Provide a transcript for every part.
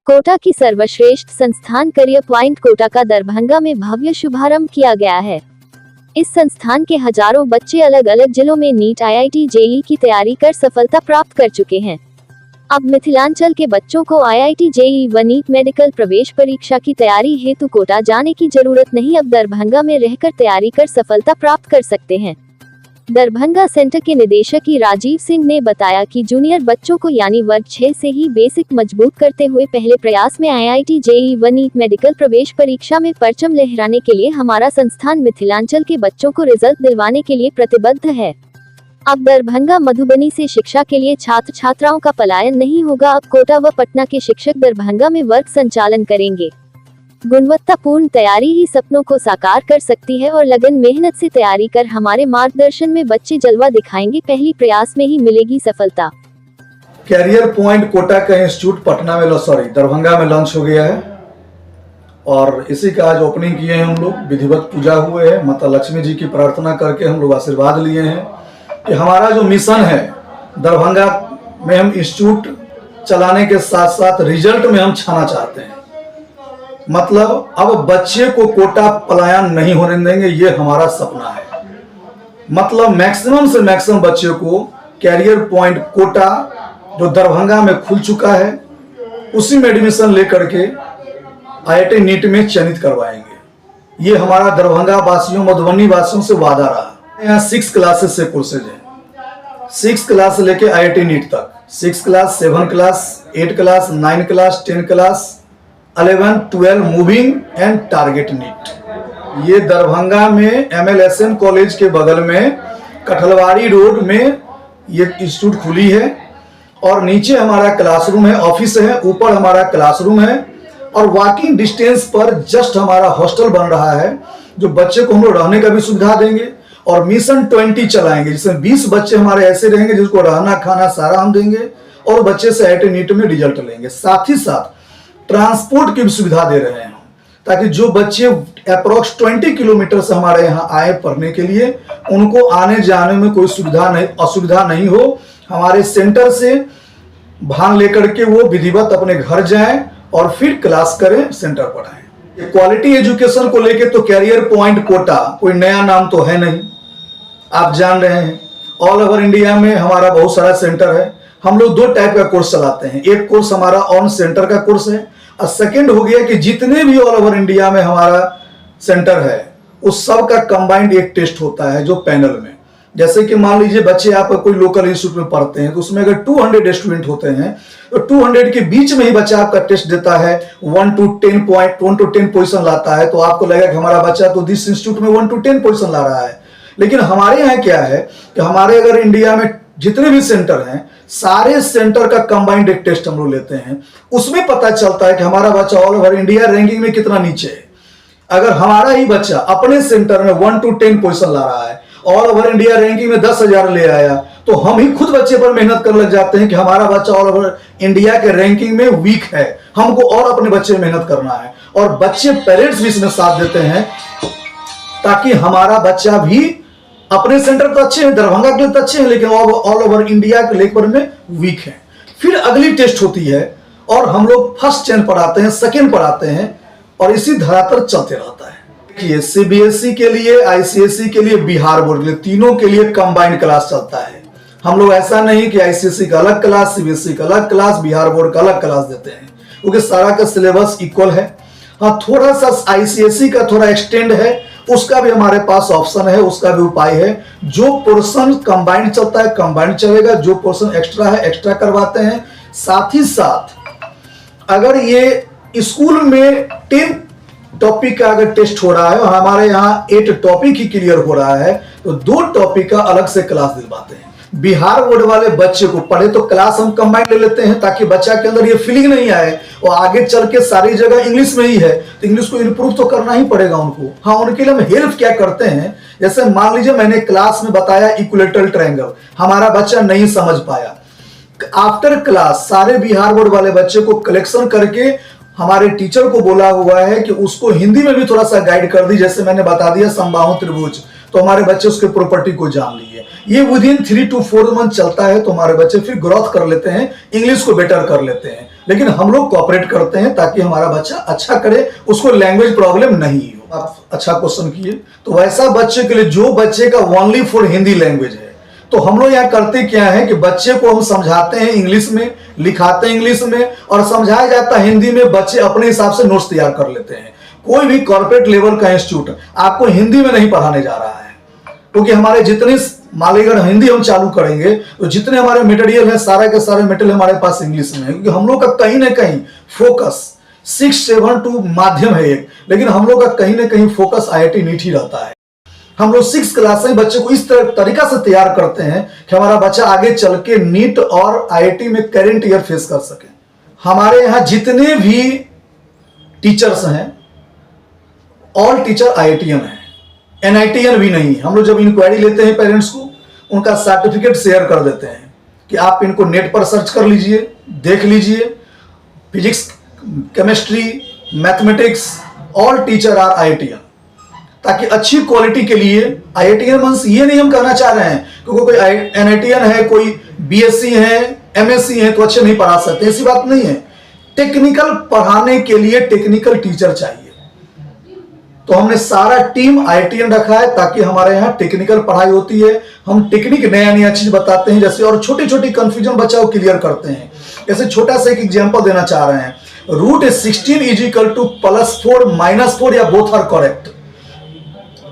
कोटा की सर्वश्रेष्ठ संस्थान करियर पॉइंट कोटा का दरभंगा में भव्य शुभारंभ किया गया है। इस संस्थान के हजारों बच्चे अलग अलग जिलों में नीट, IIT, JEE की तैयारी कर सफलता प्राप्त कर चुके हैं। अब मिथिलांचल के बच्चों को IIT, JEE व नीट मेडिकल प्रवेश परीक्षा की तैयारी हेतु कोटा जाने की जरूरत नहीं, अब दरभंगा में रहकर तैयारी कर सफलता प्राप्त कर सकते हैं। दरभंगा सेंटर के निदेशक राजीव सिंह ने बताया कि जूनियर बच्चों को यानी वर्ग 6 से ही बेसिक मजबूत करते हुए पहले प्रयास में IIT, JEE व नीट मेडिकल प्रवेश परीक्षा में परचम लहराने के लिए हमारा संस्थान मिथिलांचल के बच्चों को रिजल्ट दिलवाने के लिए प्रतिबद्ध है। अब दरभंगा मधुबनी से शिक्षा के लिए छात्र छात्राओं का पलायन नहीं होगा। अब कोटा व पटना के शिक्षक दरभंगा में वर्ग संचालन करेंगे। गुणवत्तापूर्ण तैयारी ही सपनों को साकार कर सकती है और लगन मेहनत से तैयारी कर हमारे मार्गदर्शन में बच्चे जलवा दिखाएंगे। पहली प्रयास में ही मिलेगी सफलता। कैरियर पॉइंट कोटा का इंस्टीट्यूट दरभंगा में लॉन्च हो गया है और इसी का आज ओपनिंग किए हैं। हम लोग विधिवत पूजा हुए हैं, माता लक्ष्मी जी की प्रार्थना करके हम लोग आशीर्वाद लिए हैं कि हमारा जो मिशन है दरभंगा में हम इंस्टीट्यूट चलाने के साथ साथ रिजल्ट में हम छाना चाहते हैं। मतलब अब बच्चे को कोटा पलायन नहीं होने देंगे, ये हमारा सपना है। मतलब मैक्सिमम से मैक्सिमम बच्चे को कैरियर पॉइंट कोटा जो दरभंगा में खुल चुका है उसी में एडमिशन लेकर के IIT नीट में चयनित करवाएंगे। ये हमारा दरभंगा वासियों, मधुबनी वासियों से वादा रहा। यहाँ 6 क्लासेस से कोर्सेज है, 6 क्लास से लेके IIT नीट तक, 6 class, 7 class, 8 class, 9 class, 10 class, 11, 12 moving and target NEET. ये दरभंगा में MLSN कॉलेज के बगल में कठलवाड़ी रोड में ये इंस्टीट्यूट खुली है और नीचे हमारा क्लासरूम है, ऑफिस है, ऊपर हमारा क्लासरूम है और वॉकिंग डिस्टेंस पर जस्ट हमारा हॉस्टल बन रहा है जो बच्चे को हम लोग रहने का भी सुविधा देंगे और मिशन 20 चलाएंगे जिसमें 20 बच्चे हमारे ऐसे रहेंगे जिसको रहना खाना सारा हम देंगे और बच्चे से IIT नीट में रिजल्ट लेंगे। साथ ही साथ ट्रांसपोर्ट की भी सुविधा दे रहे हैं ताकि जो बच्चे अप्रोक्स 20 किलोमीटर से हमारे यहाँ आए पढ़ने के लिए उनको आने जाने में कोई असुविधा नहीं हो। हमारे सेंटर से भान लेकर के वो विधिवत अपने घर जाएं और फिर क्लास करें, सेंटर पढ़ाएं। क्वालिटी एजुकेशन को लेके तो कैरियर पॉइंट कोटा कोई नया नाम तो है नहीं, आप जान रहे हैं। ऑल ओवर इंडिया में हमारा बहुत सारा सेंटर है। हम लोग 2 टाइप का कोर्स चलाते हैं, एक कोर्स हमारा ऑन सेंटर का कोर्स है और सेकंड हो गया कि जितने भी ऑल ओवर इंडिया में हमारा सेंटर है उस सब का कंबाइंड एक टेस्ट होता है जो पैनल में, जैसे कि मान लीजिए बच्चे आप कोई लोकल इंस्टीट्यूट में पढ़ते हैं तो उसमें अगर 200 स्टूडेंट होते हैं तो 200 के बीच में ही बच्चा आपका टेस्ट देता है, 1 to 10 पोजीशन लाता है तो आपको लगेगा कि हमारा बच्चा तो दिस इंस्टीट्यूट में 1 to 10 पोजीशन ला रहा है। लेकिन हमारे यहाँ क्या है कि हमारे अगर इंडिया में जितने भी सेंटर हैं सारे सेंटर का कंबाइंड एक टेस्ट हम लोग लेते हैं, उसमें पता चलता है कि हमारा बच्चा ऑल ओवर इंडिया रैंकिंग में कितना नीचे है। अगर हमारा ही बच्चा अपने सेंटर में 1 to 10 पोजीशन ला रहा है, ऑल ओवर इंडिया रैंकिंग में 10,000 ले आया, तो हम ही खुद बच्चे पर मेहनत करने लग जाते हैं कि हमारा बच्चा ऑल ओवर इंडिया के रैंकिंग में वीक है, हमको और अपने बच्चे में मेहनत करना है। और बच्चे पेरेंट्स भी इसमें साथ देते हैं ताकि हमारा बच्चा भी अपने सेंटर तो अच्छे हैं, दरभंगा के लिए तो अच्छे हैं, लेकिन ऑल ओवर इंडिया के लेवल में वीक है। फिर अगली टेस्ट होती है और हम लोग फर्स्ट चैन पढ़ाते हैं, सेकेंड पढ़ाते हैं और इसी धरातल चलते रहता है। देखिए CBSE के लिए, ICSE के लिए, बिहार बोर्ड के लिए, तीनों के लिए कंबाइंड क्लास चलता है। हम लोग ऐसा नहीं कि ICSE का अलग क्लास, CBSE का अलग क्लास, बिहार बोर्ड का अलग क्लास देते हैं, क्योंकि सारा का सिलेबस इक्वल है। हाँ, थोड़ा सा ICSE का थोड़ा एक्सटेंड है, उसका भी हमारे पास ऑप्शन है, उसका भी उपाय है। जो पोर्शन कंबाइंड चलता है कंबाइंड चलेगा, जो पोर्शन एक्स्ट्रा है एक्स्ट्रा करवाते हैं। साथ ही साथ अगर ये स्कूल में 10 टॉपिक का अगर टेस्ट हो रहा है और हमारे यहाँ 8 टॉपिक ही क्लियर हो रहा है तो 2 टॉपिक का अलग से क्लास दिलवाते हैं। बिहार बोर्ड वाले बच्चे को पढ़े तो क्लास हम कंबाइंड ले लेते हैं ताकि बच्चा के अंदर ये फीलिंग नहीं आए और आगे चल के सारी जगह इंग्लिश में ही है तो इंग्लिश को इम्प्रूव तो करना ही पड़ेगा उनको। हाँ, उनके लिए हम हेल्प क्या करते हैं, जैसे मान लीजिए मैंने क्लास में बताया इक्विलेटरल ट्रायंगल, हमारा बच्चा नहीं समझ पाया, आफ्टर क्लास सारे बिहार बोर्ड वाले बच्चे को कलेक्शन करके हमारे टीचर को बोला हुआ है कि उसको हिंदी में भी थोड़ा सा गाइड कर दी, जैसे मैंने बता दिया समबाहु त्रिभुज, तो हमारे बच्चे उसके प्रॉपर्टी को जान लिए। ये विद इन 3 to 4 मंथ चलता है, तो हमारे बच्चे फिर ग्रोथ कर लेते हैं, इंग्लिश को बेटर कर लेते हैं। लेकिन हम लोग कोऑपरेट करते हैं ताकि हमारा बच्चा अच्छा करे, उसको लैंग्वेज प्रॉब्लम नहीं हो। आप अच्छा क्वेश्चन किए। तो वैसा बच्चे के लिए जो बच्चे का ओनली फॉर हिंदी लैंग्वेज है, तो हम लोग यहाँ करते क्या है कि बच्चे को हम समझाते हैं इंग्लिश में, लिखाते हैं इंग्लिश में और समझाया जाता है हिंदी में। बच्चे अपने हिसाब से नोट्स तैयार कर लेते हैं। कोई भी कॉर्पोरेट लेवल का इंस्टीट्यूट आपको हिंदी में नहीं पढ़ाने जा रहा है, क्योंकि हमारे जितने मालेगढ़ हिंदी हम चालू करेंगे तो जितने हमारे मटेरियल है सारा के सारे मटेरियल हमारे पास इंग्लिश में है, क्योंकि हम लोग का कहीं ना कहीं फोकस 672 माध्यम है एक, लेकिन हम लोग का कहीं ना कहीं फोकस IIT नीट ही रहता है। हम लोग 6 क्लास से बच्चे को इस तरीका से तैयार करते हैं कि हमारा बच्चा आगे चल के नीट और IIT में करंट ईयर फेस कर सके। हमारे यहाँ जितने भी टीचर्स हैं ऑल टीचर IITian हैं, NITian भी नहीं। हम लोग जब इंक्वायरी लेते हैं पेरेंट्स को, उनका सर्टिफिकेट शेयर कर देते हैं कि आप इनको नेट पर सर्च कर लीजिए, देख लीजिए। Physics, chemistry, mathematics all teacher are IITian, ताकि अच्छी क्वालिटी के लिए IITian मींस ये नहीं हम कहना चाह रहे हैं क्योंकि कोई NITian है, कोई BSc है, MSc है तो अच्छे नहीं पढ़ा सकते, ऐसी बात नहीं है। टेक्निकल पढ़ाने के लिए टेक्निकल टीचर चाहिए, तो हमने सारा टीम IITian रखा है ताकि हमारे यहाँ टेक्निकल पढ़ाई होती है। हम टेक्निक नया नया चीज बताते हैं, जैसे और छोटी छोटी कंफ्यूजन बच्चा को क्लियर करते हैं। जैसे छोटा सा एक एग्जांपल देना चाह रहे हैं, √16 = +4 -4 या बोथ आर करेक्ट।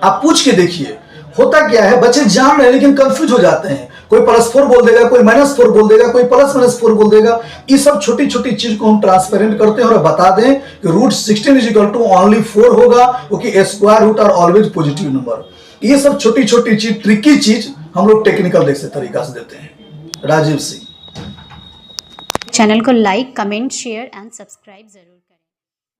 आप पूछ के देखिए, होता क्या है बच्चे जान रहे हैं लेकिन कंफ्यूज हो जाते हैं। कोई +4 बोल देगा, कोई -4 बोल देगा, कोई +4 बोल देगा। ये सब छोटी छोटी चीज को हम ट्रांसपेरेंट करते हैं और बता दें कि √16 = ओनली 4 होगा, क्योंकि square root are always positive number. ये सब छोटी छोटी चीज, ट्रिकी चीज हम लोग टेक्निकल जैसे तरीका से देते हैं। राजीव सिंह। चैनल को like, comment, share and subscribe जरूर करें।